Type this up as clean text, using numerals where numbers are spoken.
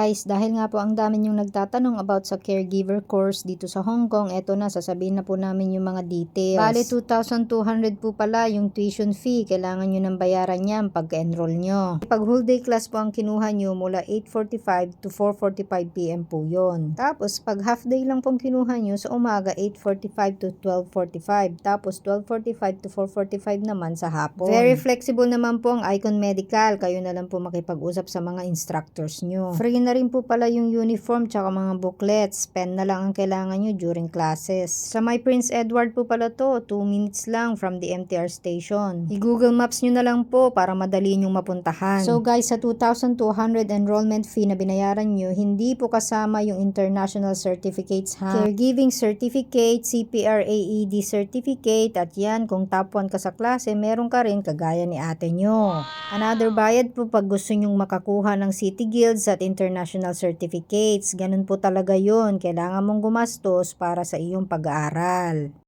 guys, dahil nga po ang dami niyong nagtatanong about sa caregiver course dito sa Hong Kong, eto na, sasabihin na po namin yung mga details. Bale, 2,200 po pala yung tuition fee. Kailangan nyo nang bayaran yan pagka-enroll nyo. Pag whole day class po ang kinuha nyo, mula 8:45 to 4:45 PM po yon. Tapos, pag half day lang pong kinuha nyo, sa umaga 8:45 to 12:45. Tapos, 12:45 to 4:45 naman sa hapon. Very flexible naman po ang Icon Medical. Kayo na lang po makipag-usap sa mga instructors nyo. Free na rin po pala yung uniform tsaka mga booklets. Pen na lang ang kailangan nyo during classes. Sa may Prince Edward po pala to, 2 minutes lang from the MTR station. I-Google Maps nyo na lang po para madali nyong mapuntahan. So guys, sa 2,200 enrollment fee na binayaran nyo, hindi po kasama yung international certificates ha. Caregiving certificate, CPR AED certificate, at yan, kung top 1 ka sa klase, meron ka rin kagaya ni ate nyo. Another bayad po pag gusto nyong makakuha ng City Guilds at International Certificates. Ganun po talaga yun. Kailangan mong gumastos para sa iyong pag-aaral.